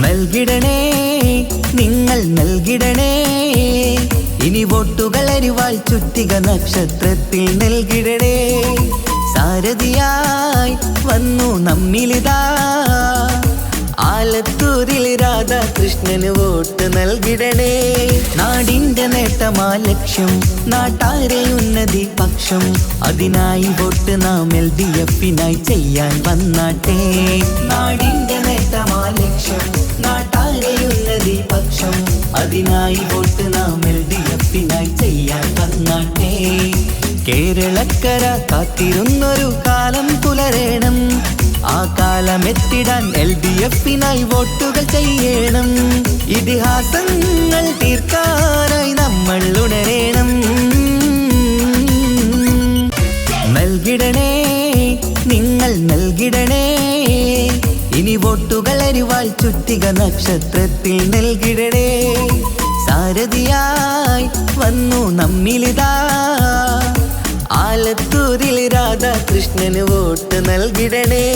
നൽകിടണേ നിങ്ങൾ നൽകിടണേ ഇനി വോട്ടുകൾ അരിവാൾ ചുറ്റിക നക്ഷത്രത്തിൽ നൽകിടണേ സാരഥിയായി വന്നു നമ്മിലിതാ ആലത്തൂരിൽ രാധാകൃഷ്ണന് വോട്ട് നൽകിടണേ നാടിന്റെ നേട്ടമാ ലക്ഷ്യം നാട്ടാരെ ഉന്നതി പക്ഷം അതിനായി വോട്ട് നാം LDF-നായി ചെയ്യാൻ വന്നാട്ടെ നാടിന്റെ നേട്ടമാ ലക്ഷ്യം നാട്ടാരെ ഉന്നതി പക്ഷം അതിനായി വോട്ട് നാം LDF-നായി ചെയ്യാൻ വന്നാട്ടെ കേരളക്കര കാത്തിരുന്നൊരു കാലം പുലരേണം ആ കാലമെത്തിടാൻ LDF-നായി വോട്ടുകൾ ചെയ്യണം ഇതിഹാസങ്ങൾ തീർക്കാനായി നമ്മൾ ഉണരേണം നൽകിടണേ നിങ്ങൾ നൽകിടണേ ഇനി വോട്ടുകൾ അരിവാൾ ചുറ്റിക നക്ഷത്രത്തിൽ നൽകിടണേ സാരഥിയായി വന്നു നമ്മിലിതാ ആലത്തൂരിൽ രാധാകൃഷ്ണന് വോട്ട് നൽകിടണേ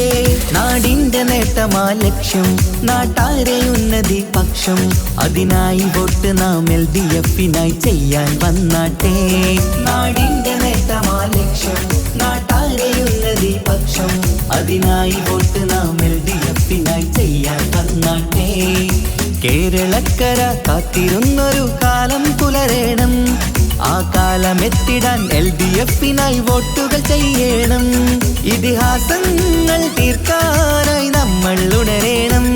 നാടിന്റെ നേട്ടമാ ലക്ഷ്യം നാട്ടാരെ ഉന്നതി പക്ഷം അതിനായി വോട്ട് നാം LDF-നായി ചെയ്യാൻ വന്നാട്ടെ നാടിന്റെ നേട്ടമാ ലക്ഷ്യം നാട്ടാരെ ഉന്നതി പക്ഷം അതിനായി വോട്ട് നാം LDF-നായി ചെയ്യാൻ വന്നാട്ടെ കേരളക്കര കാത്തിരുന്നൊരു കാലം പുലരേണം ആ കാലമെത്തിടാൻ LDF-നായി വോട്ടുകൾ ചെയ്യണം ഇതിഹാസങ്ങൾ തീർക്കാനായി നമ്മൾ ഉണരേണം